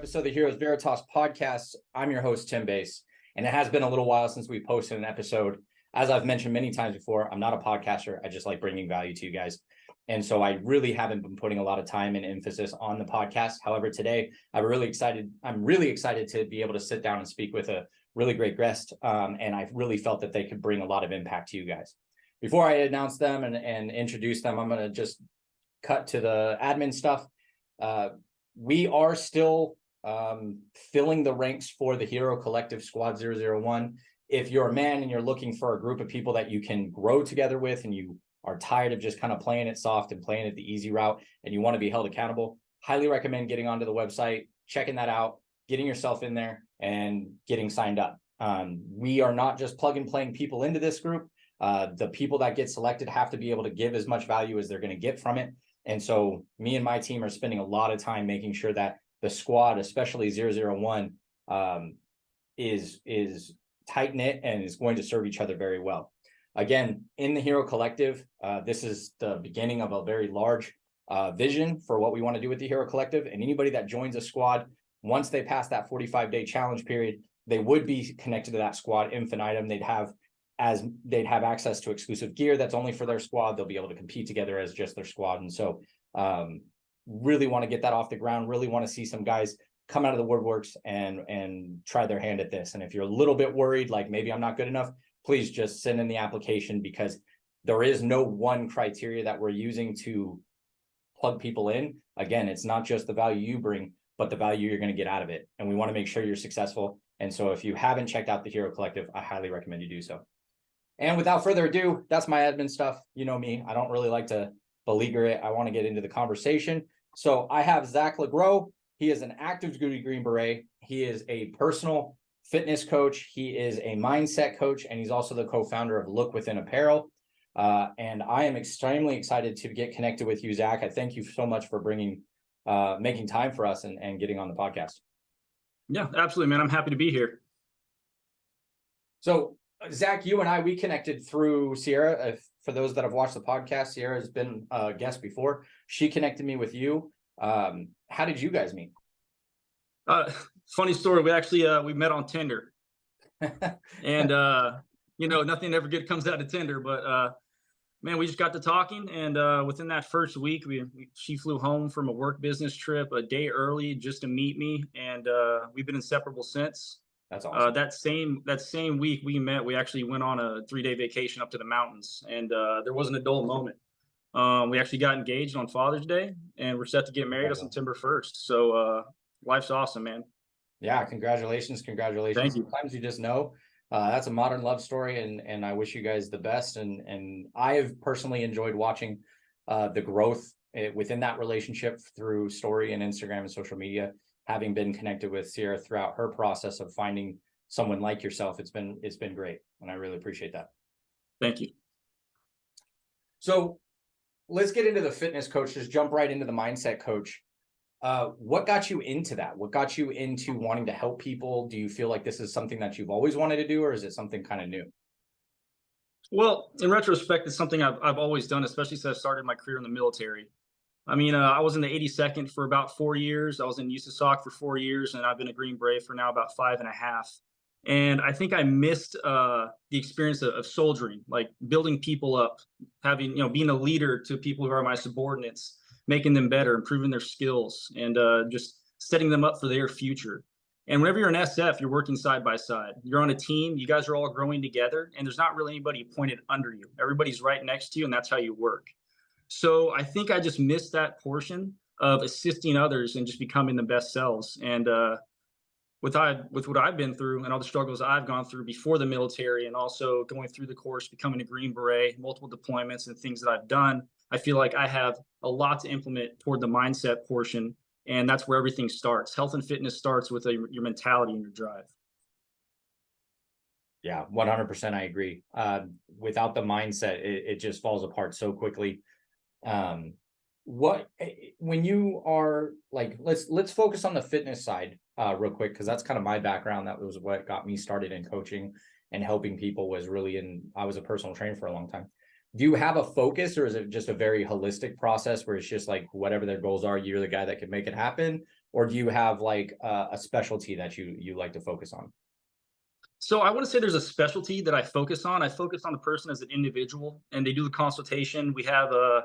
episode of the Heroes Veritas podcast. I'm your host, Tim Bass, and it has been a little while since we posted an episode. As I've mentioned many times before, I'm not a podcaster. I just like bringing value to you guys. And so I really haven't been putting a lot of time and emphasis on the podcast. However, today I'm really excited to be able to sit down and speak with a really great guest. And I really felt that they could bring a lot of impact to you guys. Before I announce them and introduce them, I'm going to just cut to the admin stuff. We are still filling the ranks for the Hero Collective Squad 001. If you're a man and you're looking for a group of people that you can grow together with, and you are tired of just kind of playing it soft and playing it the easy route, and you want to be held accountable, highly recommend getting onto the website, checking that out, getting yourself in there, and getting signed up. We are not just plug and playing people into this group. The people that get selected have to be able to give as much value as they're going to get from it. And so me and my team are spending a lot of time making sure that the squad, especially 001, is tight-knit and is going to serve each other very well. Again, in the Hero Collective, this is the beginning of a very large vision for what we want to do with the Hero Collective. And anybody that joins a squad, once they pass that 45-day challenge period, they would be connected to that squad infinitum. They'd have access to exclusive gear that's only for their squad. They'll be able to compete together as just their squad. And so really want to get that off the ground, really want to see some guys come out of the woodworks and try their hand at this. And if you're a little bit worried, like maybe I'm not good enough, please just send in the application, because there is no one criteria that we're using to plug people in. Again, it's not just the value you bring, but the value you're going to get out of it. And we want to make sure you're successful. And so if you haven't checked out the Hero Collective, I highly recommend you do so. And without further ado, that's my admin stuff. You know me, I don't really like to beleaguer it. I want to get into the conversation. So I have Zac LeGros. He is an Active Duty Green Beret. He is a personal fitness coach. He is a mindset coach, and he's also the co-founder of Look Within Apparel. And I am extremely excited to get connected with you, Zac. I thank you so much for making time for us and getting on the podcast. Yeah, absolutely, man. I'm happy to be here. So Zac, you and we connected through Sierra. For those that have watched the podcast, Sierra has been a guest before. She connected me with you. How did you guys meet? Funny story. We actually we met on Tinder, and nothing ever good comes out of Tinder. But man, we just got to talking, and within that first week, she flew home from a work business trip a day early just to meet me, and we've been inseparable since. That's awesome. That same week we met, we actually went on a 3-day vacation up to the mountains, and there wasn't a dull moment. We actually got engaged on Father's Day, and we're set to get married on September 1st. So life's awesome, man. Yeah, congratulations. Thank you. Sometimes you just know. That's a modern love story, and I wish you guys the best. And I have personally enjoyed watching the growth within that relationship through story and Instagram and social media. Having been connected with Sierra throughout her process of finding someone like yourself, it's been great, and I really appreciate that. Thank you. So let's get into the fitness coach. Just jump right into the mindset coach. What got you into that? What got you into wanting to help people? Do you feel like this is something that you've always wanted to do, or is it something kind of new? Well, in retrospect, it's something I've always done, especially since I started my career in the military. I mean, I was in the 82nd for about 4 years. I was in USASOC for 4 years, and I've been a Green Beret for now about 5.5. And I think I missed the experience of soldiering, like building people up, having, being a leader to people who are my subordinates, making them better, improving their skills, and just setting them up for their future. And whenever you're an SF, you're working side by side. You're on a team. You guys are all growing together, and there's not really anybody pointed under you. Everybody's right next to you, and that's how you work. So I think I just missed that portion of assisting others and just becoming the best selves. And with what I've been through and all the struggles I've gone through before the military, and also going through the course, becoming a Green Beret, multiple deployments and things that I've done, I feel like I have a lot to implement toward the mindset portion. And that's where everything starts. Health and fitness starts with your mentality and your drive. Yeah, 100%. I agree. Without the mindset, it just falls apart so quickly. When you are like, let's focus on the fitness side real quick, because that's kind of my background. That was what got me started in coaching and helping people. I was a personal trainer for a long time. Do you have a focus, or is it just a very holistic process where it's just like whatever their goals are, you're the guy that can make it happen? or do you have like a specialty that you like to focus on? So I wouldn't say there's a specialty that I focus on. I focus on the person as an individual, and they do the consultation. We have a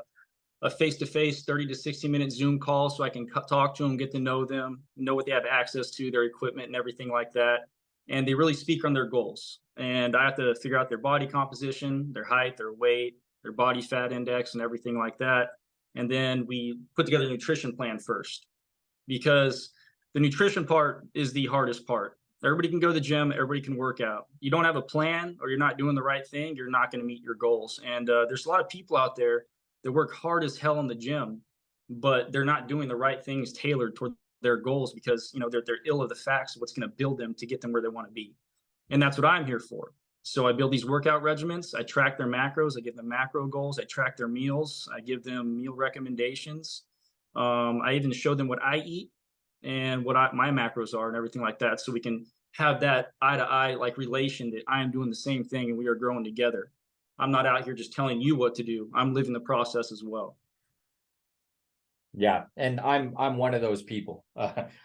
face-to-face 30 to 60-minute Zoom call so I can talk to them, get to know them, know what they have access to, their equipment and everything like that. And they really speak on their goals. And I have to figure out their body composition, their height, their weight, their body fat index, and everything like that. And then we put together a nutrition plan first, because the nutrition part is the hardest part. Everybody can go to the gym, everybody can work out. You don't have a plan or you're not doing the right thing, you're not going to meet your goals. And there's a lot of people out there that work hard as hell in the gym, but they're not doing the right things tailored toward their goals, because they're ill of the facts of what's going to build them to get them where they want to be. And that's what I'm here for. So I build these workout regimens, I track their macros, I give them macro goals, I track their meals, I give them meal recommendations. I even show them what I eat and what my macros are and everything like that, so we can have that eye to eye like relation that I am doing the same thing and we are growing together. I'm not out here just telling you what to do. I'm living the process as well. Yeah, and I'm one of those people.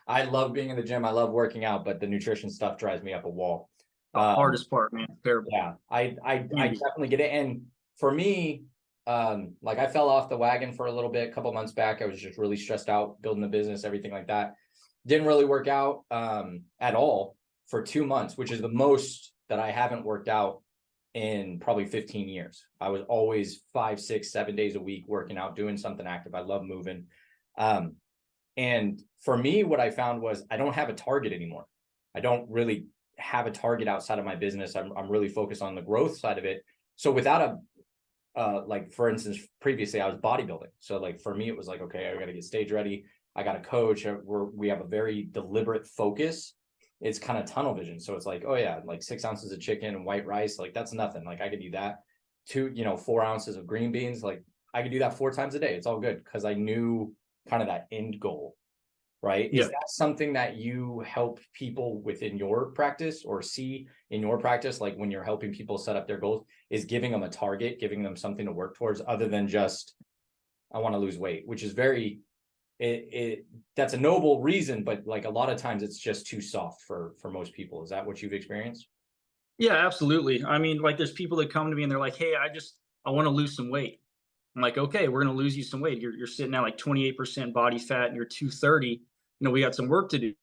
I love being in the gym. I love working out, but the nutrition stuff drives me up a wall. The hardest part, man. Terrible. Yeah, I definitely get it. And for me, like I fell off the wagon for a little bit, a couple months back. I was just really stressed out building the business, everything like that. Didn't really work out at all for 2 months, which is the most that I haven't worked out in probably 15 years. I was always 5, 6, 7 days a week working out, doing something active. I love moving. And for me, what I found was I don't have a target anymore. I don't really have a target outside of my business. I'm really focused on the growth side of it. So without like for instance, previously I was bodybuilding. So like for me, it was like, okay, I got to get stage ready. I got a coach. We have a very deliberate focus. It's kind of tunnel vision. So it's like, oh yeah, like 6 ounces of chicken and white rice. Like that's nothing. Like I could do that. 4 ounces of green beans. Like I could do that 4 times a day. It's all good because I knew kind of that end goal. Right. Yeah. Is that something that you help people within your practice or see in your practice? Like when you're helping people set up their goals, is giving them a target, giving them something to work towards other than just, I want to lose weight, which is that's a noble reason, but like a lot of times it's just too soft for most people. Is that what you've experienced? Yeah, absolutely. I mean, like there's people that come to me and they're like, hey, I want to lose some weight. I'm like, okay, we're going to lose you some weight. You're sitting at like 28% body fat and you're 230. We got some work to do.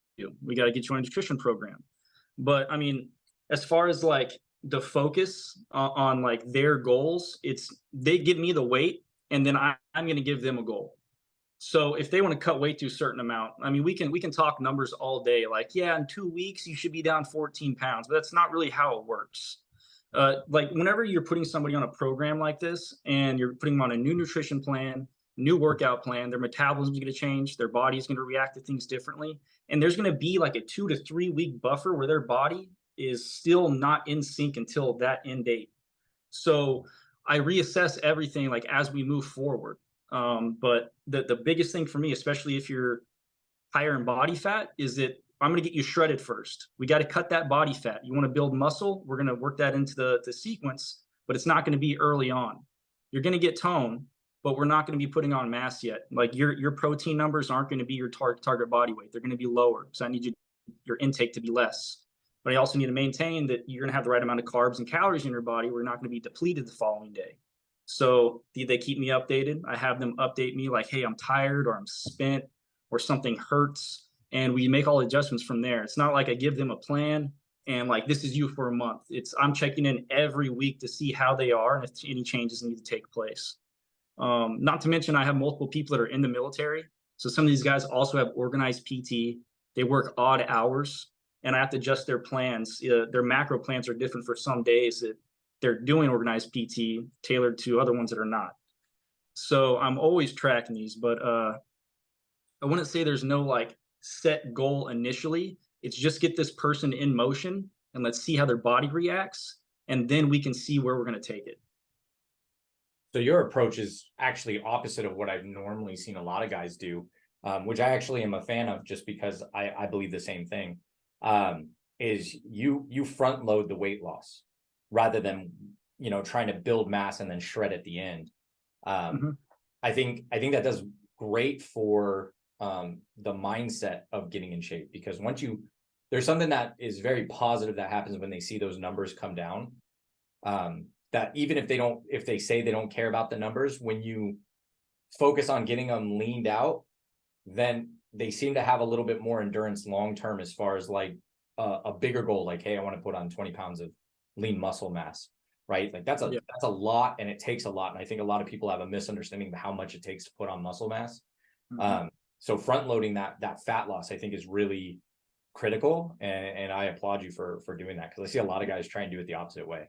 We got to get you on a nutrition program. But I mean, as far as like the focus on like their goals, it's they give me the weight and then I'm going to give them a goal. So if they want to cut weight to a certain amount, I mean, we can talk numbers all day. Like, yeah, in 2 weeks you should be down 14 pounds, but that's not really how it works. Like whenever you're putting somebody on a program like this and you're putting them on a new nutrition plan, new workout plan, their metabolism is going to change, their body is going to react to things differently, and there's going to be like a 2 to 3 week buffer where their body is still not in sync until that end date. So I reassess everything like as we move forward. But the biggest thing for me, especially if you're higher in body fat, is that I'm going to get you shredded first. We got to cut that body fat. You want to build muscle, we're going to work that into the sequence, but it's not going to be early on. You're going to get tone, but we're not going to be putting on mass yet. Like your protein numbers aren't going to be your target body weight. They're going to be lower. So I need your intake to be less. But I also need to maintain that you're going to have the right amount of carbs and calories in your body. We're not going to be depleted the following day. So they keep me updated. I have them update me like, hey, I'm tired or I'm spent or something hurts. And we make all adjustments from there. It's not like I give them a plan and like, this is you for a month. I'm checking in every week to see how they are and if any changes need to take place. Not to mention I have multiple people that are in the military. So some of these guys also have organized PT. They work odd hours and I have to adjust their plans. Their macro plans are different for some days that they're doing organized PT tailored to other ones that are not. So I'm always tracking these, but I wouldn't say there's no like set goal initially. It's just get this person in motion and let's see how their body reacts. And then we can see where we're going to take it. So your approach is actually opposite of what I've normally seen a lot of guys do, which I actually am a fan of just because I believe the same thing, is you front load the weight loss rather than, trying to build mass and then shred at the end. I think that does great for the mindset of getting in shape, because there's something that is very positive that happens when they see those numbers come down. That even if they say they don't care about the numbers, when you focus on getting them leaned out, then they seem to have a little bit more endurance long term, as far as like a bigger goal, like, hey, I want to put on 20 pounds of lean muscle mass, right? Like that's a lot, and it takes a lot. And I think a lot of people have a misunderstanding of how much it takes to put on muscle mass. So front loading that fat loss, I think, is really critical, and I applaud you for doing that, because I see a lot of guys try and do it the opposite way.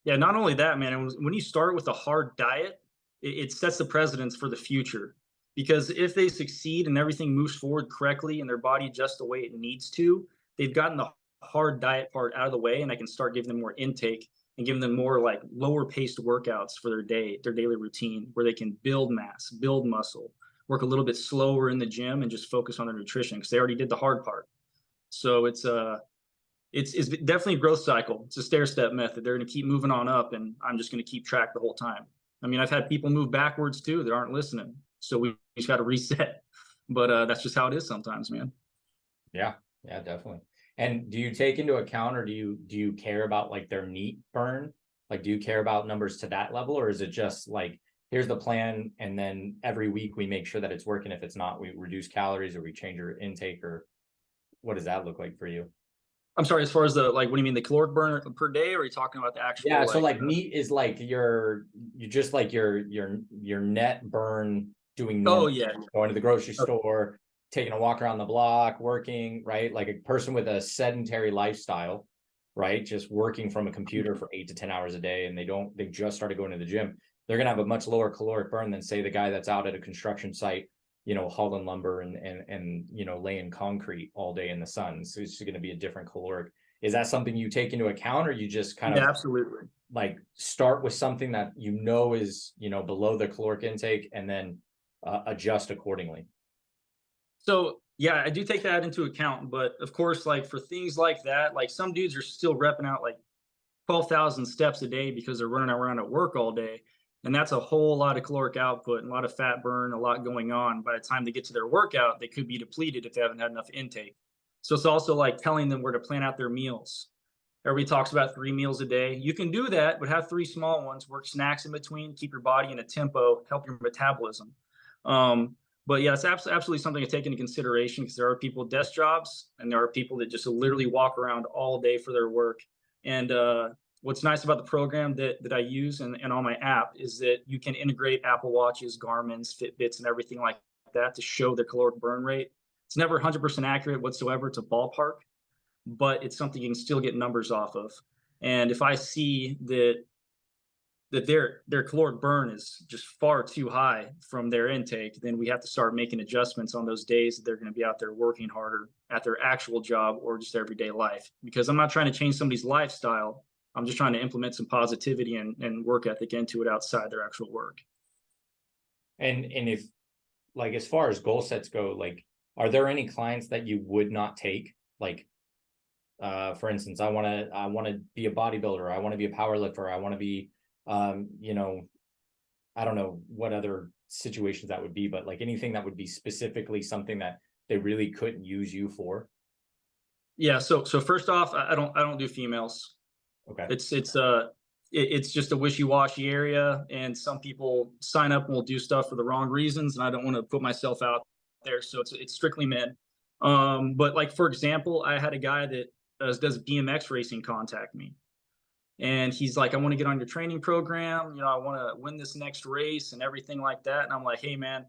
Yeah, not only that, man, when you start with a hard diet, it sets the precedence for the future. Because if they succeed and everything moves forward correctly and their body adjusts the way it needs to, they've gotten the hard diet part out of the way, and I can start giving them more intake and giving them more like lower paced workouts for their daily routine, where they can build mass, build muscle, work a little bit slower in the gym, and just focus on their nutrition, because they already did the hard part. So it's definitely a growth cycle. It's a stair step method. They're going to keep moving on up, and I'm just going to keep track the whole time. I mean, I've had people move backwards too that aren't listening. So we just got to reset. But that's just how it is sometimes, man. Yeah, definitely. And do you take into account, or do you care about like their NEAT burn? Like, do you care about numbers to that level, or is it just like, here's the plan, and then every week we make sure that it's working? If it's not, we reduce calories, or we change your intake, or what does that look like for you? I'm sorry, as far as what do you mean, the caloric burn per day, or are you talking about the actual? Yeah, so like NEAT is like your net burn, doing normal, going to the grocery store, taking a walk around the block, working, right? Like a person with a sedentary lifestyle, right? Just working from a computer for 8 to 10 hours a day, and they just started going to the gym. They're going to have a much lower caloric burn than, say, the guy that's out at a construction site, hauling lumber and laying concrete all day in the sun. So it's going to be a different caloric. Is that something you take into account, or you just kind of absolutely like start with something that is below the caloric intake, and then adjust accordingly? So yeah, I do take that into account, but of course, like for things like that, like some dudes are still repping out like 12,000 steps a day because they're running around at work all day. And that's a whole lot of caloric output and a lot of fat burn, a lot going on. By the time they get to their workout, they could be depleted if they haven't had enough intake. So it's also like telling them where to plan out their meals. Everybody talks about 3 meals a day. You can do that, but have 3 small ones, work snacks in between, keep your body in a tempo, help your metabolism. But yeah, it's absolutely something to take into consideration, because there are people with desk jobs, and there are people that just literally walk around all day for their work. And what's nice about the program that I use and on my app is that you can integrate Apple Watches, Garmin's, Fitbits, and everything like that to show their caloric burn rate. It's never 100% accurate whatsoever. It's a ballpark, but it's something you can still get numbers off of. And if I see that their caloric burn is just far too high from their intake, then we have to start making adjustments on those days that they're going to be out there working harder at their actual job or just everyday life. Because I'm not trying to change somebody's lifestyle. I'm just trying to implement some positivity and work ethic into it outside their actual work. And if, like, as far as goal sets go, like, are there any clients that you would not take? Like, for instance, I want to be a bodybuilder. I want to be a power lifter. I want to be, I don't know what other situations that would be, but like anything that would be specifically something that they really couldn't use you for. Yeah. So first off, I don't do females. Okay. It's just a wishy-washy area, and some people sign up and will do stuff for the wrong reasons, and I don't want to put myself out there. So it's strictly men. But like, for example, I had a guy that does BMX racing contact me. And he's like, I want to get on your training program. I want to win this next race and everything like that. And I'm like, hey, man,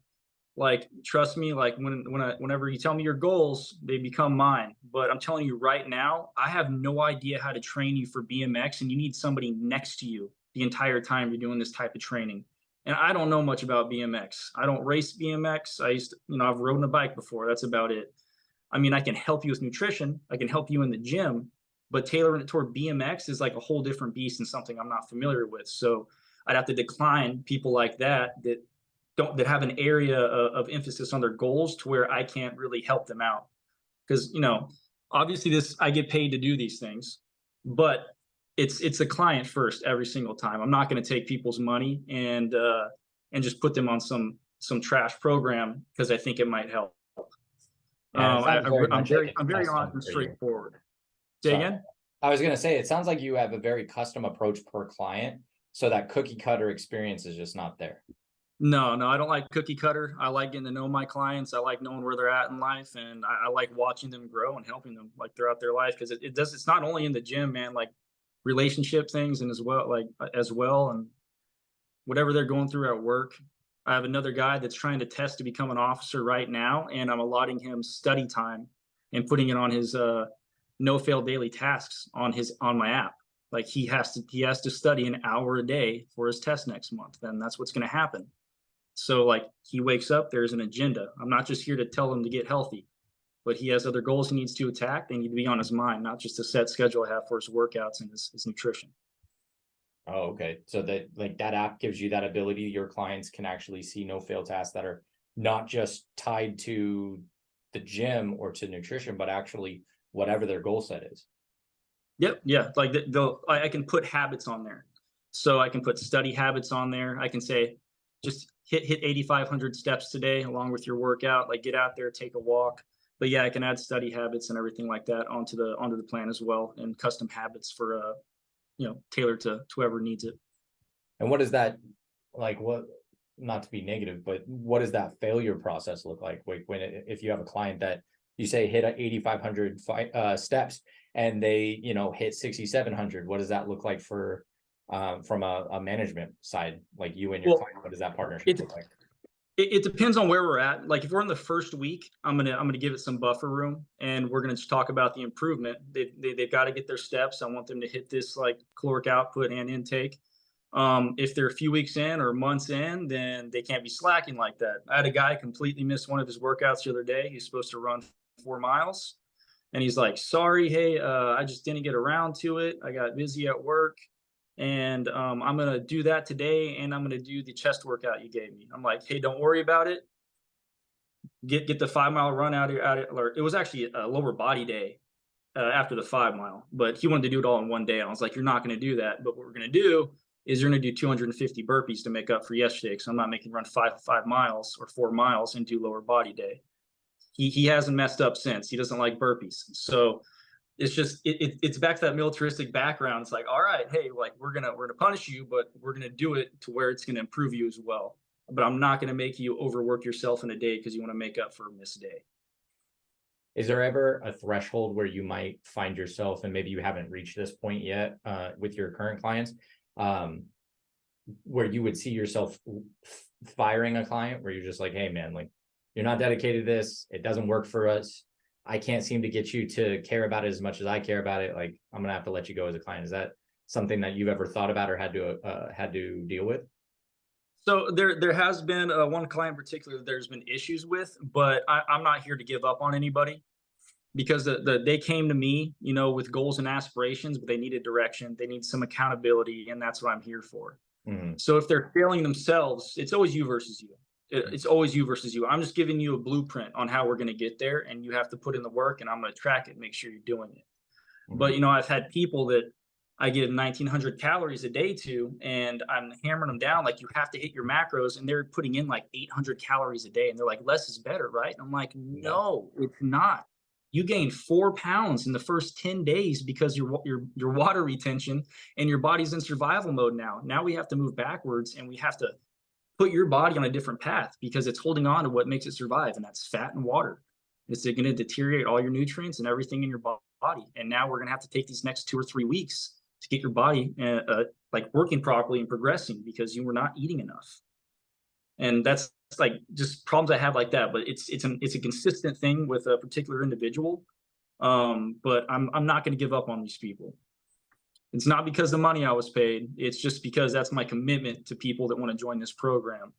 like, trust me, like whenever you tell me your goals, they become mine. But I'm telling you right now, I have no idea how to train you for BMX, and you need somebody next to you the entire time you're doing this type of training. And I don't know much about BMX. I don't race BMX. I've ridden a bike before. That's about it. I mean, I can help you with nutrition. I can help you in the gym, but tailoring it toward BMX is like a whole different beast and something I'm not familiar with. So I'd have to decline people like that have an area of emphasis on their goals to where I can't really help them out. Because, obviously I get paid to do these things, but it's a client first every single time. I'm not going to take people's money and just put them on some trash program because I think it might help. And it sounds very I'm much like I'm it's very honest custom and for you. straightforward. Say Sorry. again? I was gonna say, it sounds like you have a very custom approach per client, so that cookie cutter experience is just not there. No, no, I don't like cookie cutter. I like getting to know my clients. I like knowing where they're at in life, and I like watching them grow and helping them like throughout their life because it does. It's not only in the gym, man. Like relationship things and as well, and whatever they're going through at work. I have another guy that's trying to test to become an officer right now, and I'm allotting him study time and putting it on his no fail daily tasks on my app. Like he has to study an hour a day for his test next month. Then that's what's going to happen. So like he wakes up, there's an agenda. I'm not just here to tell him to get healthy, but he has other goals he needs to attack. They need to be on his mind, not just a set schedule I have for his workouts and his nutrition. Oh, okay. So that like that app gives you that ability. Your clients can actually see no fail tasks that are not just tied to the gym or to nutrition, but actually whatever their goal set is. Yep, yeah. Like I can put habits on there, so I can put study habits on there. I can say just hit 8,500 steps today along with your workout. Like get out there, take a walk. But yeah, I can add study habits and everything like that onto the plan as well, and custom habits for tailored to whoever needs it. And what is that like? What, not to be negative, but what does that failure process look like? Like when if you have a client that you say hit 8,500 steps and they hit 6,700, what does that look like for from a management side, like you and your Well, client? What does that partnership it look like? it depends on where we're at. Like if we're in the first week, I'm gonna give it some buffer room, and we're gonna just talk about the improvement. They've got to get their steps. I want them to hit this like caloric output and intake. If they're a few weeks in or months in, then they can't be slacking like that. I had a guy completely miss one of his workouts the other day. He's supposed to run 4 miles, and he's like, "Sorry, hey, I just didn't get around to it. I got busy at work." And I'm gonna do that today, and I'm gonna do the chest workout you gave me. I'm like, hey, don't worry about it. Get the 5 mile run or it was actually a lower body day after the 5 mile, but he wanted to do it all in one day. I was like, you're not gonna do that. But what we're gonna do is you're gonna do 250 burpees to make up for yesterday. So I'm not making run 5 miles or 4 miles and do lower body day. He hasn't messed up since. He doesn't like burpees. So it's just it's back to that militaristic background. It's like, all right, hey, like we're gonna punish you, but we're gonna do it to where it's gonna improve you as well. But I'm not gonna make you overwork yourself in a day because you want to make up for a missed day. Is there ever a threshold where you might find yourself, and maybe you haven't reached this point yet with your current clients, um, where you would see yourself firing a client, where you're just like, hey man, like you're not dedicated to this, it doesn't work for us, I can't seem to get you to care about it as much as I care about it, like I'm gonna have to let you go as a client? Is that something that you've ever thought about or had to deal with? So there has been one client in particular that there's been issues with, but I'm not here to give up on anybody because they came to me, with goals and aspirations, but they needed direction, they need some accountability, and that's what I'm here for. Mm-hmm. So if they're failing themselves, it's always you versus you. It's always you versus you. I'm just giving you a blueprint on how we're going to get there, and you have to put in the work, and I'm going to track it, make sure you're doing it. Mm-hmm. But I've had people that I give 1,900 calories a day to, and I'm hammering them down like you have to hit your macros, and they're putting in like 800 calories a day, and they're like, less is better, right? And I'm like, no, it's not. You gained 4 pounds in the first 10 days because your water retention and your body's in survival mode now. Now we have to move backwards, and we have to put your body on a different path because it's holding on to what makes it survive, and that's fat and water. It's going to deteriorate all your nutrients and everything in your body. And now we're going to have to take these next 2 or 3 weeks to get your body like working properly and progressing because you were not eating enough. And that's like just problems I have like that. But it's a consistent thing with a particular individual. But I'm not going to give up on these people. It's not because the money I was paid. It's just because that's my commitment to people that want to join this program.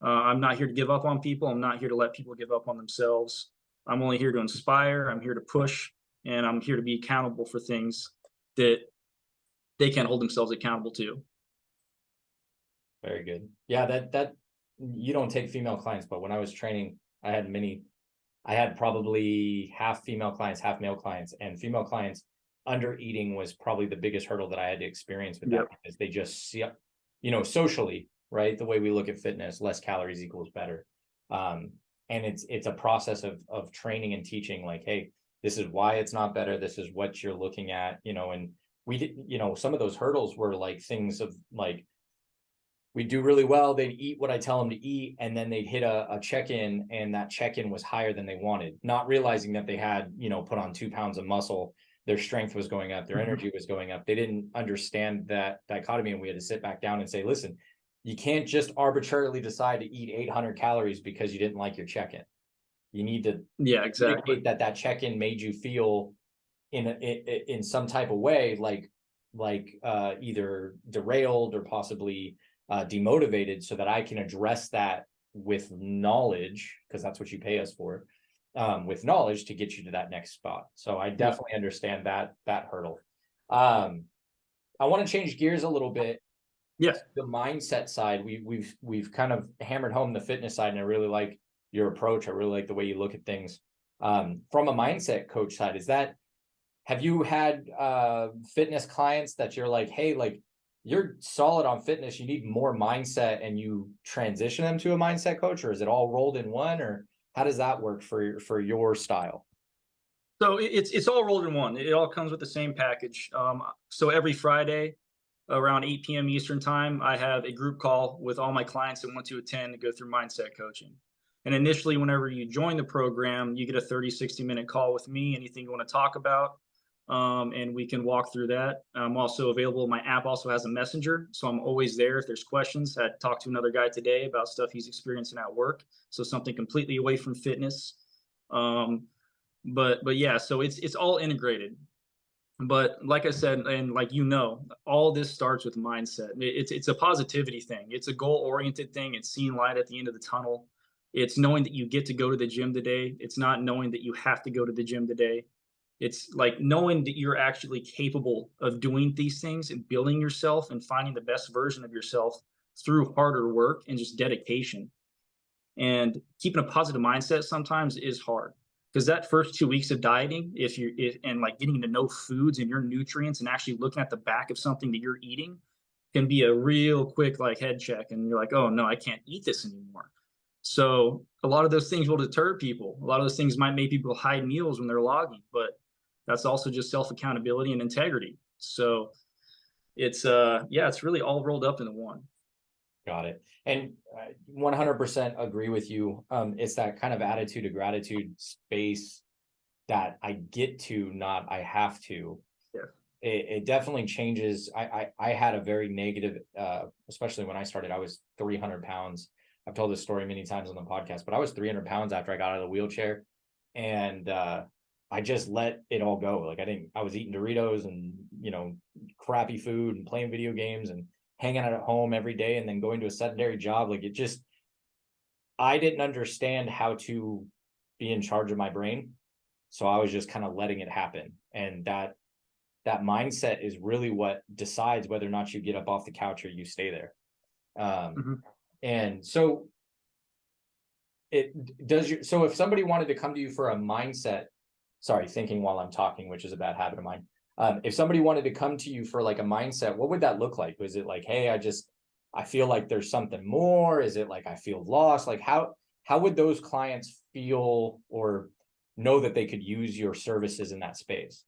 I'm not here to give up on people. I'm not here to let people give up on themselves. I'm only here to inspire. I'm here to push, and I'm here to be accountable for things that they can't hold themselves accountable to. Very good. Yeah, that you don't take female clients, but when I was training, I had probably half female clients, half male clients, and female clients under eating was probably the biggest hurdle that I had to experience with that, because they just see, socially, right? The way we look at fitness, less calories equals better. And it's a process of training and teaching, like, hey, this is why it's not better. This is what you're looking at, and we did, some of those hurdles were like things of like, we do really well. They'd eat what I tell them to eat, and then they'd hit a check-in, and that check-in was higher than they wanted, not realizing that they had, put on 2 pounds of muscle. Their strength was going up, their energy was going up. They didn't understand that dichotomy, and we had to sit back down and say, listen, you can't just arbitrarily decide to eat 800 calories because you didn't like your check-in. You need to indicate that check-in made you feel in some type of way, like either derailed or possibly demotivated, so that I can address that with knowledge, because that's what you pay us for, with knowledge to get you to that next spot. So I definitely understand that hurdle. I want to change gears a little bit. Yes. The mindset side, we've kind of hammered home the fitness side, and I really like your approach. I really like the way you look at things. From a mindset coach side, have you had fitness clients that you're like, hey, like, you're solid on fitness, you need more mindset, and you transition them to a mindset coach, or is it all rolled in one, or how does that work for your style? So it's all rolled in one. It all comes with the same package. So every Friday around 8 p.m. Eastern time, I have a group call with all my clients that want to attend to go through mindset coaching. And initially, whenever you join the program, you get a 60-minute call with me, anything you want to talk about. And we can walk through that. I'm also available. My app also has a messenger, so I'm always there if there's questions. I talked to another guy today about stuff he's experiencing at work, so something completely away from fitness. But yeah, so it's all integrated. But like I said, and like all this starts with mindset. It's a positivity thing. It's a goal-oriented thing. It's seeing light at the end of the tunnel. It's knowing that you get to go to the gym today. It's not knowing that you have to go to the gym today. It's like knowing that you're actually capable of doing these things and building yourself and finding the best version of yourself through harder work and just dedication. And keeping a positive mindset sometimes is hard, because that first 2 weeks of dieting, and like getting to know foods and your nutrients and actually looking at the back of something that you're eating can be a real quick like head check. And you're like, oh no, I can't eat this anymore. So a lot of those things will deter people. A lot of those things might make people hide meals when they're logging, but that's also just self-accountability and integrity. So it's it's really all rolled up into one. Got it. And 100% agree with you. It's that kind of attitude of gratitude space that I get to, not I have to. Yeah. It definitely changes. I had a very negative, especially when I started, I was 300 pounds. I've told this story many times on the podcast, but I was 300 pounds after I got out of the wheelchair, and I just let it all go. Like I was eating Doritos and, crappy food and playing video games and hanging out at home every day, and then going to a sedentary job. Like I didn't understand how to be in charge of my brain. So I was just kind of letting it happen. And that mindset is really what decides whether or not you get up off the couch or you stay there. And so so if somebody wanted to come to you for a mindset, thinking while I'm talking, which is a bad habit of mine. If somebody wanted to come to you for like a mindset, what would that look like? Was it like, hey, I feel like there's something more? Is it like I feel lost? Like how would those clients feel or know that they could use your services in that space?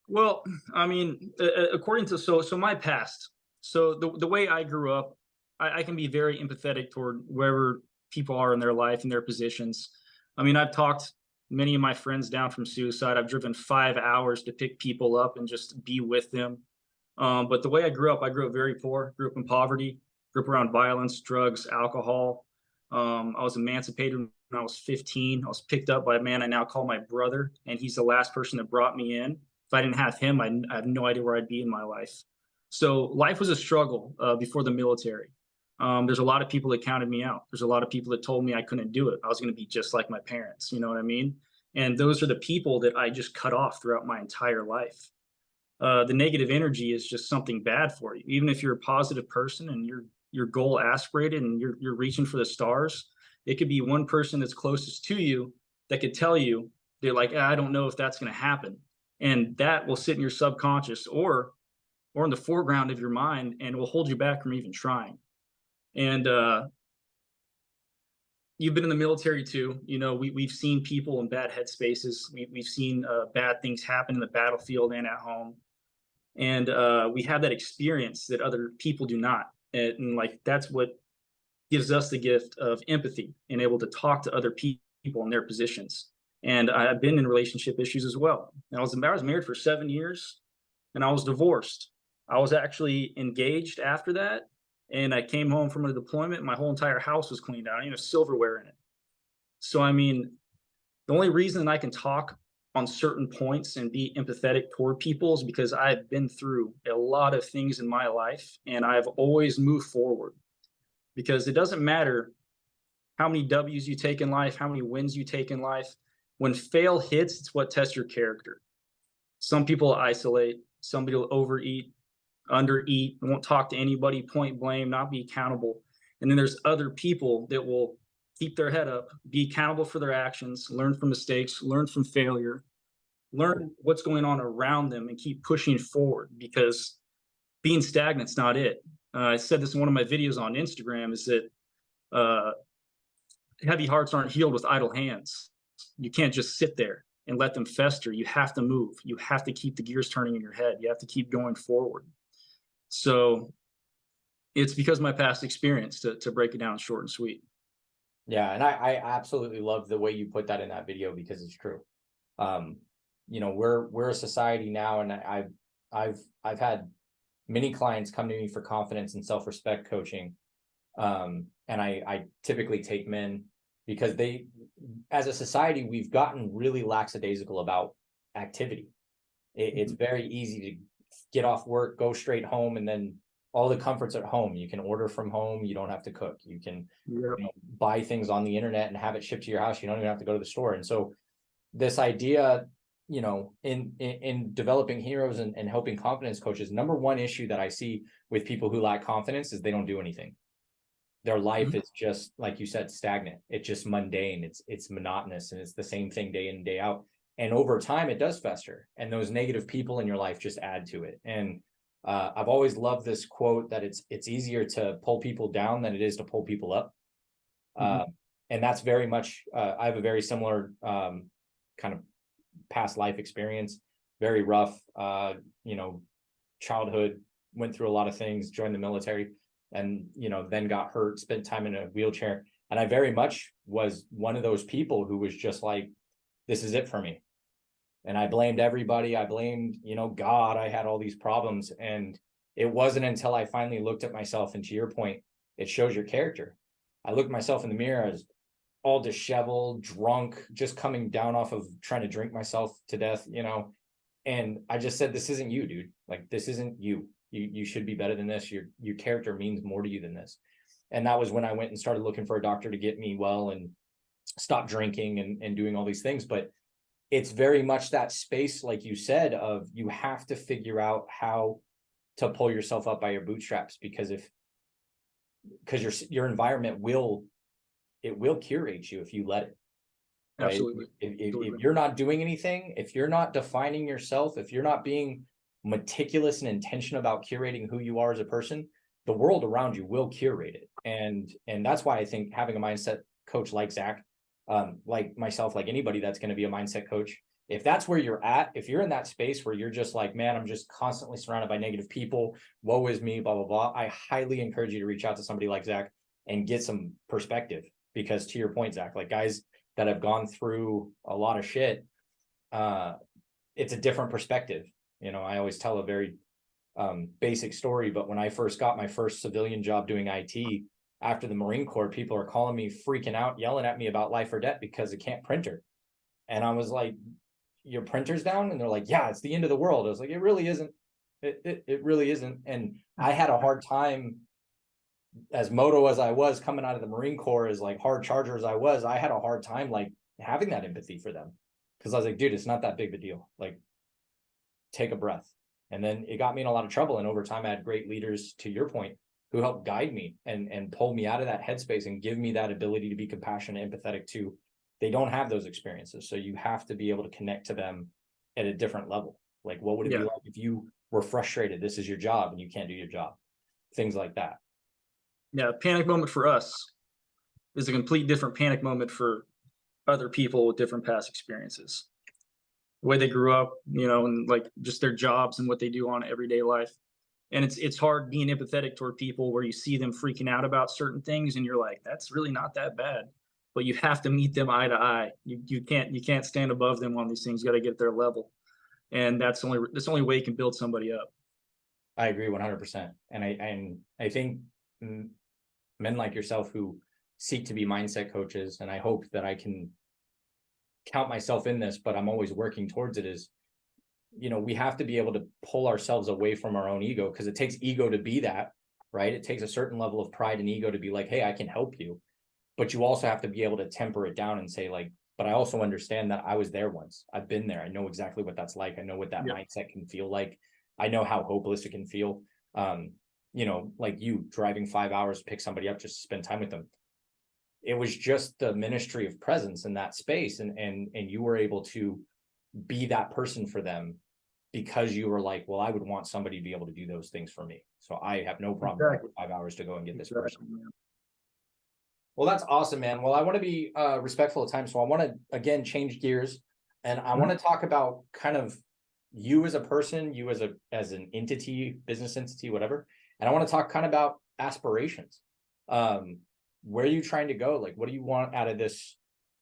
Well, I mean, according to so my past, so the way I grew up, I can be very empathetic toward wherever people are in their life and their positions. I mean, I've talked many of my friends down from suicide. I've driven 5 hours to pick people up and just be with them. But the way I grew up very poor, grew up in poverty, grew up around violence, drugs, alcohol. I was emancipated when I was 15. I was picked up by a man I now call my brother, and he's the last person that brought me in. If I didn't have him, I have no idea where I'd be in my life. So life was a struggle before the military. There's a lot of people that counted me out. There's a lot of people that told me I couldn't do it. I was going to be just like my parents. You know what I mean? And those are the people that I just cut off throughout my entire life. The negative energy is just something bad for you. Even if you're a positive person and you're goal aspirated and you're reaching for the stars, it could be one person that's closest to you that could tell you, they're like, I don't know if that's going to happen. And that will sit in your subconscious or in the foreground of your mind, and will hold you back from even trying. And you've been in the military too. You know, we've seen people in bad headspaces. We've seen bad things happen in the battlefield and at home. And we have that experience that other people do not. And like, that's what gives us the gift of empathy and able to talk to other people in their positions. And I've been in relationship issues as well. And I was married for 7 years and I was divorced. I was actually engaged after that. And I came home from a deployment. My whole entire house was cleaned out, you know, silverware in it. So, I mean, the only reason I can talk on certain points and be empathetic toward people is because I've been through a lot of things in my life and I've always moved forward, because it doesn't matter how many W's you take in life, how many wins you take in life. When fail hits, it's what tests your character. Some people isolate, some people overeat, undereat, won't talk to anybody, point blame, not be accountable. And then there's other people that will keep their head up, be accountable for their actions, learn from mistakes, learn from failure, learn what's going on around them and keep pushing forward, because being stagnant's not it. I said this in one of my videos on Instagram, is that uh, heavy hearts aren't healed with idle hands. You can't just sit there and let them fester. You have to move. You have to keep the gears turning in your head. You have to keep going forward. So it's because of my past experience, to break it down short and sweet. Yeah, and I absolutely love the way you put that in that video, because it's true. You know, we're a society now, and I've had many clients come to me for confidence and self-respect coaching. And I typically take men because as a society, we've gotten really lackadaisical about activity. It's very easy to get off work, go straight home, and then all the comforts at home. You can order from home. You don't have to cook. You can buy things on the internet and have it shipped to your house. You don't even have to go to the store. And so this idea, you know, in developing heroes and helping confidence coaches, number one issue that I see with people who lack confidence is they don't do anything. Their life is just, like you said, stagnant. It's just mundane. It's monotonous, and it's the same thing day in and day out. And over time, it does fester, and those negative people in your life just add to it. And I've always loved this quote that it's easier to pull people down than it is to pull people up. And that's very much, I have a very similar kind of past life experience, very rough, you know, childhood, went through a lot of things, joined the military, and, you know, then got hurt, spent time in a wheelchair. And I very much was one of those people who was just like, this is it for me. And I blamed everybody. I blamed, you know, God. I had all these problems. And it wasn't until I finally looked at myself, and to your point, it shows your character. I looked myself in the mirror as all disheveled, drunk, just coming down off of trying to drink myself to death, you know. And I just said, this isn't you, dude. Like, this isn't you. You should be better than this. Your character means more to you than this. And that was when I went and started looking for a doctor to get me well and stop drinking and doing all these things. But it's very much that space, like you said, of you have to figure out how to pull yourself up by your bootstraps, because your environment will curate you if you let it. Right? Absolutely. If you're not doing anything, if you're not defining yourself, if you're not being meticulous and intentional about curating who you are as a person, the world around you will curate it. And that's why I think having a mindset coach like Zac, like myself, like anybody that's going to be a mindset coach, if that's where you're at, if you're in that space where you're just like, man, I'm just constantly surrounded by negative people, woe is me, blah, blah, blah, I highly encourage you to reach out to somebody like Zac and get some perspective. Because to your point, Zac, like guys that have gone through a lot of shit, it's a different perspective. You know, I always tell a very basic story, but when I first got my first civilian job doing IT after the Marine Corps, people are calling me, freaking out, yelling at me about life or death because I can't printer. And I was like, your printer's down? And they're like, yeah, it's the end of the world. I was like, it really isn't. It really isn't. And I had a hard time, as moto as I was coming out of the Marine Corps, as like hard charger as I had a hard time like having that empathy for them, because I was like, dude, it's not that big of a deal. Like, take a breath. And then it got me in a lot of trouble. And over time, I had great leaders, to your point, who helped guide me and pull me out of that headspace and give me that ability to be compassionate and empathetic too. They don't have those experiences. So you have to be able to connect to them at a different level. Like, what would it be like if you were frustrated? This is your job and you can't do your job. Things like that. Yeah, panic moment for us is a complete different panic moment for other people with different past experiences. The way they grew up, and like just their jobs and what they do on everyday life. And it's hard being empathetic toward people where you see them freaking out about certain things and you're like, that's really not that bad. But you have to meet them eye to eye. You can't stand above them on these things. You got to get their level. And that's the only way you can build somebody up. I agree 100%. And I think men like yourself who seek to be mindset coaches, and I hope that I can count myself in this, but I'm always working towards it, is, we have to be able to pull ourselves away from our own ego, because it takes ego to be that, right? It takes a certain level of pride and ego to be like, hey, I can help you. But you also have to be able to temper it down and say, like, but I also understand that I was there once. I've been there. I know exactly what that's like. I know what that mindset can feel like. I know how hopeless it can feel. Like you driving 5 hours to pick somebody up just to spend time with them. It was just the ministry of presence in that space. And you were able to be that person for them, because you were like, well, I would want somebody to be able to do those things for me. So I have no problem driving 5 hours to go and get this person. Well, that's awesome, man. Well, I want to be respectful of time. So I want to, again, change gears, and I want to talk about kind of you as a person, you as an entity, business entity, whatever. And I want to talk kind of about aspirations. Where are you trying to go? Like, what do you want out of this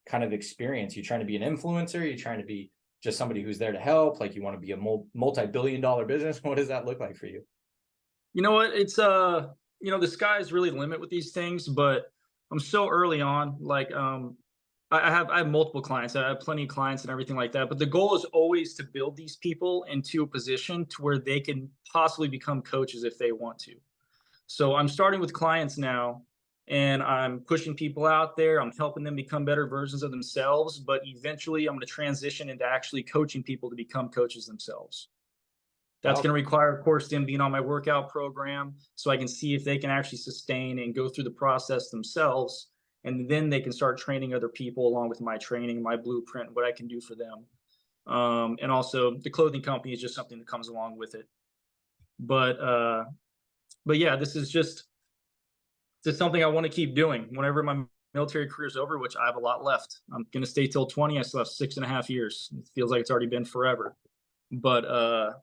kind of experience? You trying to be an influencer? You trying to be just somebody who's there to help? Like, you want to be a multi-billion-dollar business? What does that look like for you? You know what? It's the sky's really the limit with these things, but I'm so early on. Like, I have multiple clients. I have plenty of clients and everything like that. But the goal is always to build these people into a position to where they can possibly become coaches if they want to. So I'm starting with clients now, and I'm pushing people out there. I'm helping them become better versions of themselves. But eventually, I'm going to transition into actually coaching people to become coaches themselves. That's going to require, of course, them being on my workout program so I can see if they can actually sustain and go through the process themselves. And then they can start training other people along with my training, my blueprint, what I can do for them. And also the clothing company is just something that comes along with it. But yeah, this is just something I want to keep doing whenever my military career is over, which I have a lot left. I'm going to stay till 20. I still have 6.5 years. It feels like it's already been forever. But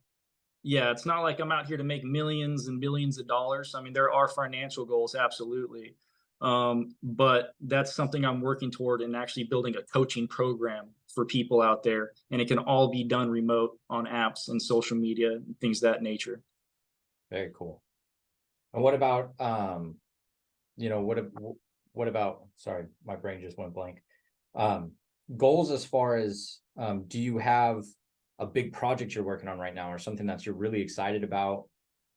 yeah, it's not like I'm out here to make millions and billions of dollars. I mean, there are financial goals, absolutely. But that's something I'm working toward, and actually building a coaching program for people out there. And it can all be done remote on apps and social media, and things of that nature. Very cool. And what about, what about, sorry, my brain just went blank. Goals as far as, do you have a big project you're working on right now, or something that you're really excited about,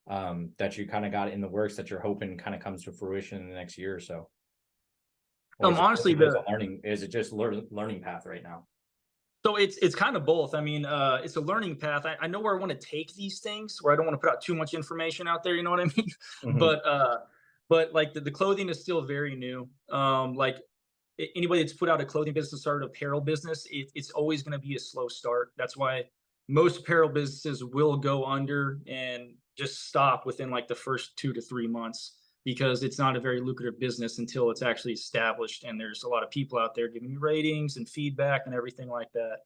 that you kind of got in the works that you're hoping kind of comes to fruition in the next year or so? Or Honestly, is it just learning path right now? So it's kind of both. I mean, it's a learning path. I know where I want to take these things, where I don't want to put out too much information out there. You know what I mean? Mm-hmm. But like the clothing is still very new. Like anybody that's put out a clothing business, started apparel business, it's always going to be a slow start. That's why most apparel businesses will go under and just stop within like the first 2 to 3 months, because it's not a very lucrative business until it's actually established and there's a lot of people out there giving you ratings and feedback and everything like that.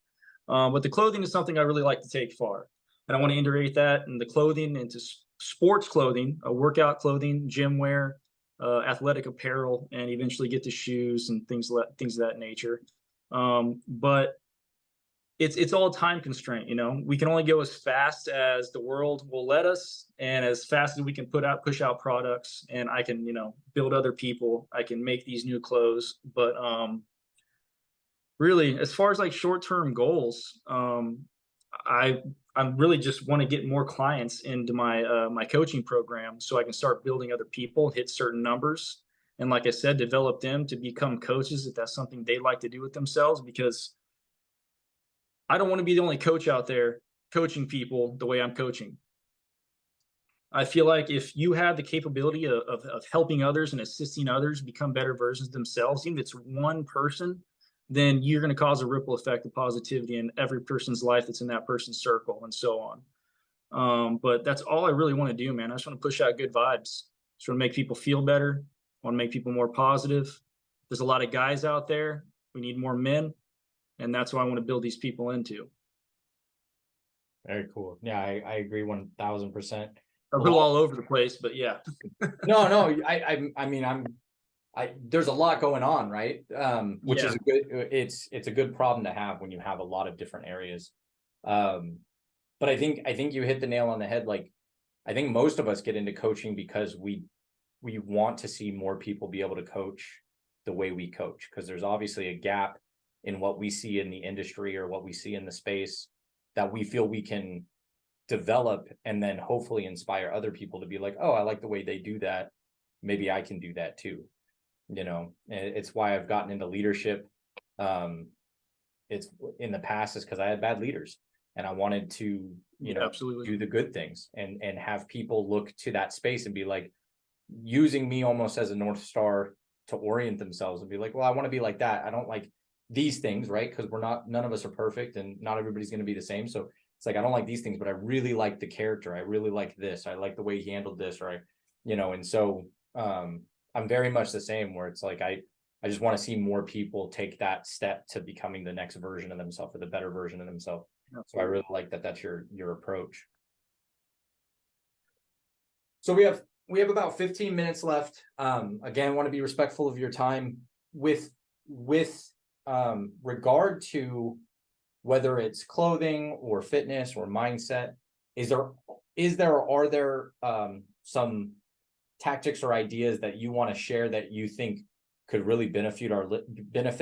But the clothing is something I really like to take far, and I want to integrate that and the clothing into sports clothing, workout clothing, gym wear, athletic apparel, and eventually get to shoes and things of that nature. But it's all time constraint. We can only go as fast as the world will let us, and as fast as we can push out products. And I can build other people. I can make these new clothes. But really, as far as like short-term goals, I really just want to get more clients into my coaching program, so I can start building other people, hit certain numbers, and like I said, develop them to become coaches if that's something they like to do with themselves. Because I don't want to be the only coach out there coaching people the way I'm coaching. I feel like if you have the capability of helping others and assisting others become better versions of themselves, even if it's one person, then you're going to cause a ripple effect of positivity in every person's life that's in that person's circle, and so on. But that's all I really want to do, man. I just want to push out good vibes. Just want to make people feel better. I want to make people more positive. There's a lot of guys out there. We need more men. And that's what I want to build these people into. Very cool. Yeah, I agree 1000%. A little all over the place, but yeah. No, I mean, there's a lot going on, right? Which is it's a good problem to have when you have a lot of different areas. But I think you hit the nail on the head. Like, I think most of us get into coaching because we want to see more people be able to coach the way we coach, because there's obviously a gap in what we see in the industry or what we see in the space that we feel we can develop, and then hopefully inspire other people to be like, oh, I like the way they do that. Maybe I can do that too. You know, it's why I've gotten into leadership. It's in the past is because I had bad leaders, and I wanted to, absolutely do the good things and have people look to that space and be like, using me almost as a North Star to orient themselves and be like, well, I want to be like that. I don't like these things, right? Because none of us are perfect, and not everybody's going to be the same. So it's like, I don't like these things, but I really like the character. I really like this. I like the way he handled this, right? And so I'm very much the same, where it's like, I just want to see more people take that step to becoming the next version of themselves, or the better version of themselves. So I really like that. That's your approach. So we have about 15 minutes left. Again, want to be respectful of your time with regard to whether it's clothing or fitness or mindset. Are there some tactics or ideas that you want to share that you think could really benefit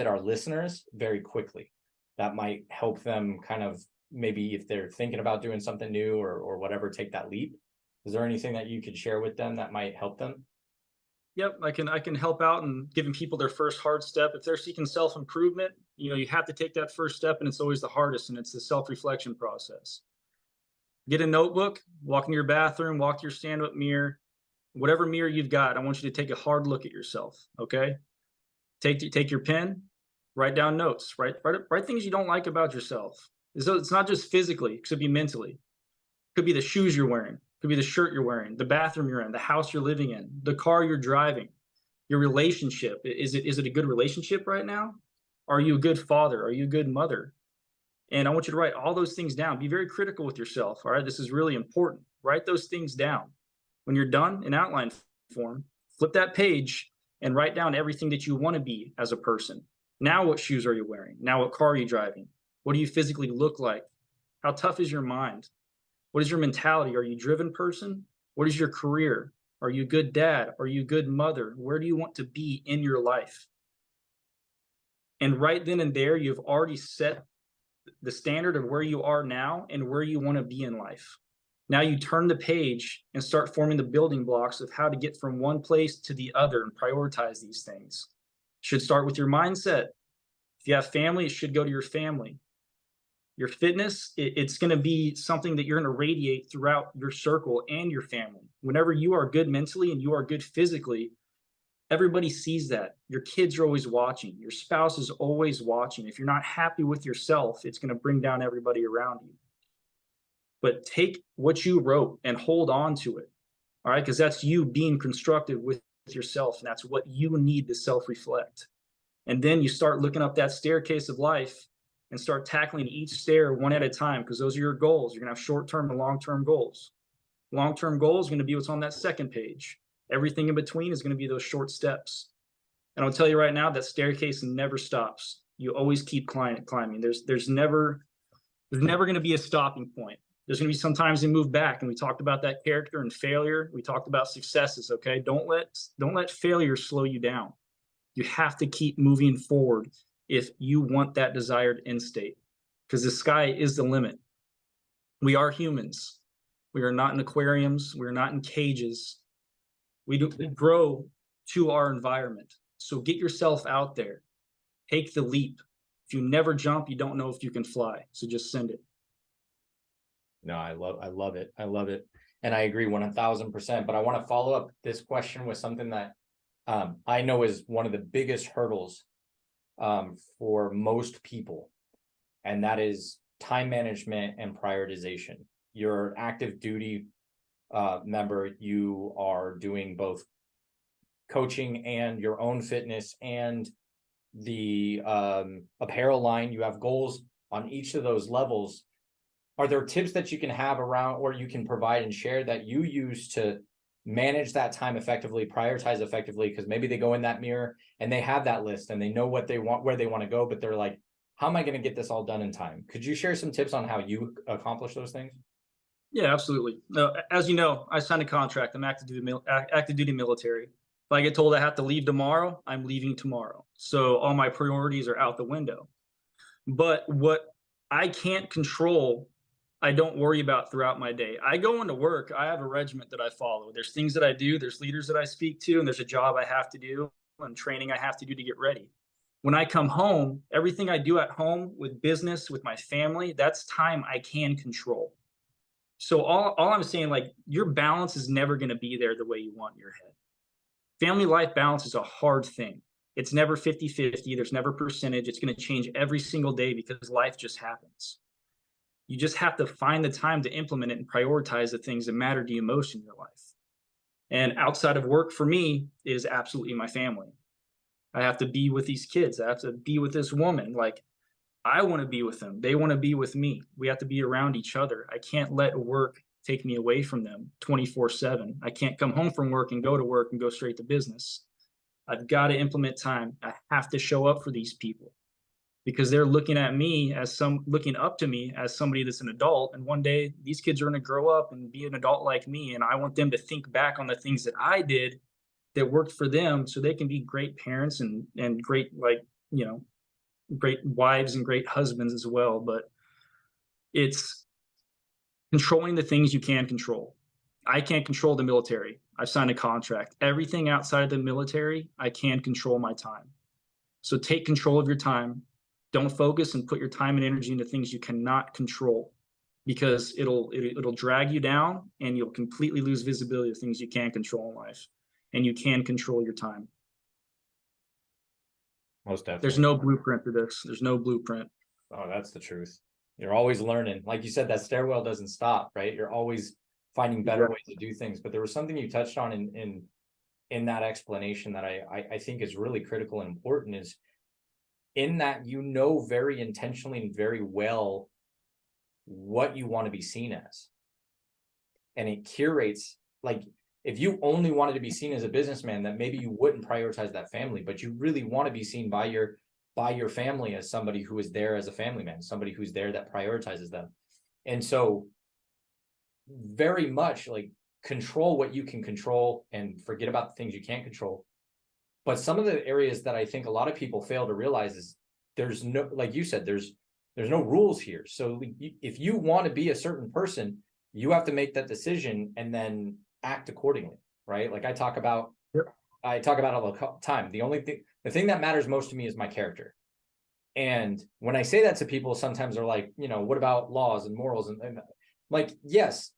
our listeners very quickly, that might help them kind of, maybe if they're thinking about doing something new or whatever, take that leap? Is there anything that you could share with them that might help them? Yep, I can help out in giving people their first hard step. If they're seeking self-improvement, you have to take that first step, and it's always the hardest, and it's the self-reflection process. Get a notebook, walk into your bathroom, walk to your stand-up mirror, whatever mirror you've got. I want you to take a hard look at yourself, okay? Take your pen, write down notes, write things you don't like about yourself. So it's not just physically, it could be mentally. It could be the shoes you're wearing, could be the shirt you're wearing, the bathroom you're in, the house you're living in, the car you're driving, your relationship. Is it a good relationship right now? Are you a good father? Are you a good mother? And I want you to write all those things down. Be very critical with yourself. All right. This is really important. Write those things down. When you're done in outline form, flip that page and write down everything that you want to be as a person. Now, what shoes are you wearing? Now, what car are you driving? What do you physically look like? How tough is your mind? What is your mentality? Are you a driven person? What is your career? Are you a good dad? Are you a good mother? Where do you want to be in your life? And right then and there, you've already set the standard of where you are now and where you want to be in life. Now you turn the page and start forming the building blocks of how to get from one place to the other and prioritize these things. Should start with your mindset. If you have family, it should go to your family. Your fitness, it's going to be something that you're going to radiate throughout your circle and your family. Whenever you are good mentally and you are good physically, everybody sees that. Your kids are always watching. Your spouse is always watching. If you're not happy with yourself, it's going to bring down everybody around you. But take what you wrote and hold on to it. All right. Because that's you being constructive with yourself. And that's what you need to self-reflect. And then you start looking up that staircase of life and start tackling each stair one at a time, because those are your goals. You're going to have short-term and long-term goals. Long-term goals are going to be what's on that second page. Everything in between is going to be those short steps. And I'll tell you right now, that staircase never stops. You always keep climbing. There's never going to be a stopping point. There's going to be sometimes you move back, and we talked about that character and failure. We talked about successes. Okay, don't let failure slow you down. You have to keep moving forward if you want that desired end state, because the sky is the limit. We are humans. We are not in aquariums. We are not in cages. We grow to our environment. So get yourself out there. Take the leap. If you never jump, you don't know if you can fly. So just send it. No, I love it. I love it. And I agree 1000%. But I want to follow up this question with something that I know is one of the biggest hurdles for most people. And that is time management and prioritization. You're active duty member, you are doing both coaching and your own fitness and the apparel line. You have goals on each of those levels. Are there tips that you can have around, or you can provide and share, that you use to manage that time effectively, prioritize effectively? Because maybe they go in that mirror and they have that list and they know what they want, where they want to go, but they're like, how am I going to get this all done in time? Could you share some tips on how you accomplish those things? Yeah, absolutely. As you know, I signed a contract. I'm active duty military. If I get told I have to leave tomorrow, I'm leaving tomorrow. So all my priorities are out the window. But what I can't control, I don't worry about throughout my day. I go into work, I have a regiment that I follow. There's things that I do, there's leaders that I speak to, and there's a job I have to do and training I have to do to get ready. When I come home, everything I do at home with business, with my family, that's time I can control. So all I'm saying, like, your balance is never going to be there the way you want in your head. Family life balance is a hard thing. It's never 50-50. There's never percentage. It's going to change every single day because life just happens. You just have to find the time to implement it and prioritize the things that matter to you most in your life. And outside of work for me is absolutely my family. I have to be with these kids. I have to be with this woman. Like, I want to be with them. They want to be with me. We have to be around each other. I can't let work take me away from them 24/7. I can't come home from work and go to work and go straight to business. I've got to implement time. I have to show up for these people because they're looking at me as looking up to me as somebody that's an adult. And one day these kids are going to grow up and be an adult like me. And I want them to think back on the things that I did that worked for them so they can be great parents and great, like, you know, great wives and great husbands as well. But it's controlling the things you can control. I can't control the military. I've signed a contract. Everything outside of the military, I can control my time. So take control of your time. Don't focus and put your time and energy into things you cannot control, because it'll drag you down and you'll completely lose visibility of things you can control in life. And you can control your time. Most definitely. There's no blueprint for this. There's no blueprint. Oh, that's the truth. You're always learning. Like you said, that stairwell doesn't stop, right? You're always finding better ways to do things. But there was something you touched on in that explanation that I think is really critical and important, is in that, you know, very intentionally and very well what you want to be seen as. And it curates, like, if you only wanted to be seen as a businessman, then maybe you wouldn't prioritize that family, but you really want to be seen by your family as somebody who is there as a family man, somebody who's there that prioritizes them. And so very much, like, control what you can control and forget about the things you can't control. But some of the areas that I think a lot of people fail to realize is there's no, like you said, there's no rules here. So if you want to be a certain person, you have to make that decision and then act accordingly, right? Like I talk about all the time. The thing that matters most to me is my character. And when I say that to people, sometimes they're like, you know, what about laws and morals? And like, yes,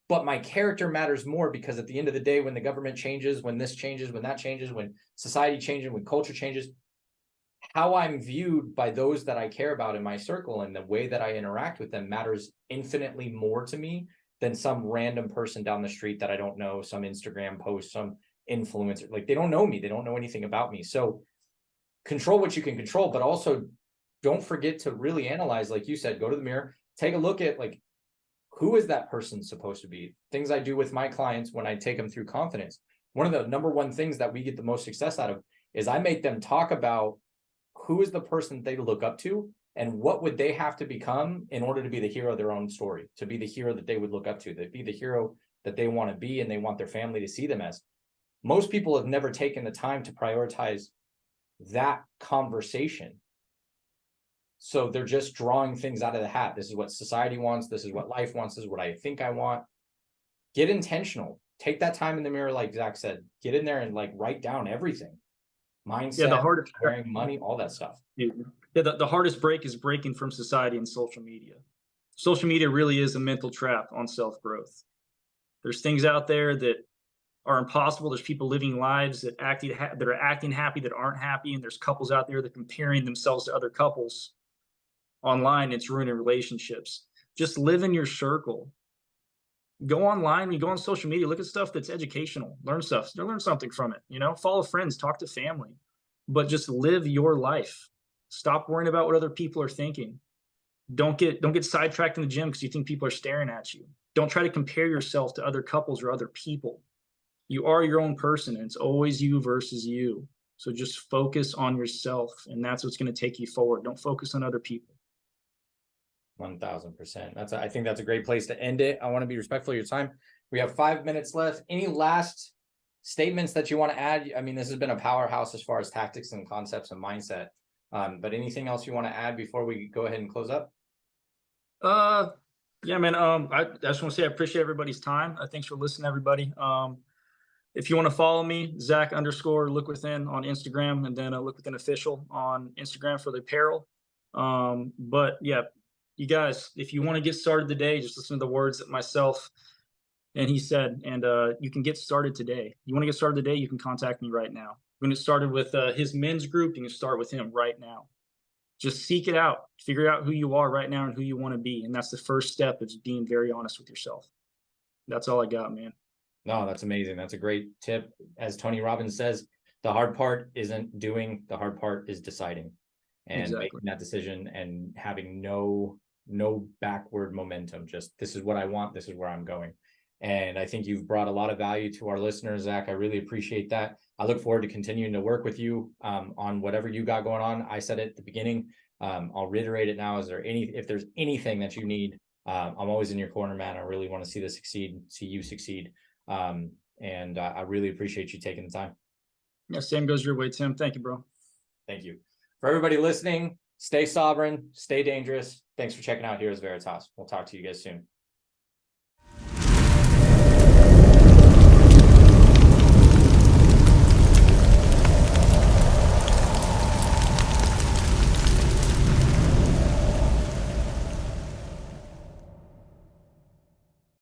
but my character matters more, because at the end of the day, when the government changes, when this changes, when that changes, when society changes, when culture changes, how I'm viewed by those that I care about in my circle and the way that I interact with them matters infinitely more to me than some random person down the street that I don't know, some Instagram post, some influencer. Like, they don't know me. They don't know anything about me. So control what you can control, but also don't forget to really analyze, like you said, go to the mirror, take a look at, like, who is that person supposed to be? Things I do with my clients when I take them through confidence. One of the number one things that we get the most success out of is I make them talk about who is the person they look up to and what would they have to become in order to be the hero of their own story, to be the hero that they would look up to, to be the hero that they want to be and they want their family to see them as. Most people have never taken the time to prioritize that conversation. So they're just drawing things out of the hat. This is what society wants. This is what life wants. This is what I think I want. Get intentional. Take that time in the mirror, like Zac said. Get in there and, like, write down everything. Mindset, the hardest wearing money, all that stuff. Yeah, the hardest break is breaking from society and social media. Social media really is a mental trap on self-growth. There's things out there that are impossible. There's people living lives that are acting happy that aren't happy, and there's couples out there that are comparing themselves to other couples online. It's ruining relationships. Just live in your circle. Go online, you go on social media, look at stuff that's educational, learn stuff, learn something from it, you know, follow friends, talk to family, but just live your life. Stop worrying about what other people are thinking. Don't get sidetracked in the gym because you think people are staring at you. Don't try to compare yourself to other couples or other people. You are your own person, and it's always you versus you. So just focus on yourself, and that's what's going to take you forward. Don't focus on other people. 1000%. I think that's a great place to end it. I want to be respectful of your time. We have 5 minutes left. Any last statements that you want to add? I mean, this has been a powerhouse as far as tactics and concepts and mindset. But anything else you want to add before we go ahead and close up? Yeah, man. I just want to say I appreciate everybody's time. Thanks for listening, everybody. If you want to follow me, Zac_look within on Instagram, and then look within official on Instagram for the apparel. But yeah, you guys, if you want to get started today, just listen to the words that myself and he said, and you can get started today. You want to get started today, you can contact me right now. We're going to get started with his men's group. You can start with him right now. Just seek it out, figure out who you are right now and who you want to be. And that's the first step, is being very honest with yourself. That's all I got, man. No, that's amazing. That's a great tip. As Tony Robbins says, the hard part isn't doing, the hard part is deciding and Exactly. making that decision and having no backward momentum. Just, this is what I want, this is where I'm going. And I think you've brought a lot of value to our listeners, Zac. I really appreciate that. I look forward to continuing to work with you on whatever you got going on. I said it at the beginning. I'll reiterate it now. If there's anything that you need, I'm always in your corner, man. I really want to see you succeed. And I really appreciate you taking the time. Yeah, same goes your way, Tim. Thank you, bro. Thank you. For everybody listening, stay sovereign, stay dangerous. Thanks for checking out Heroes Veritas. We'll talk to you guys soon.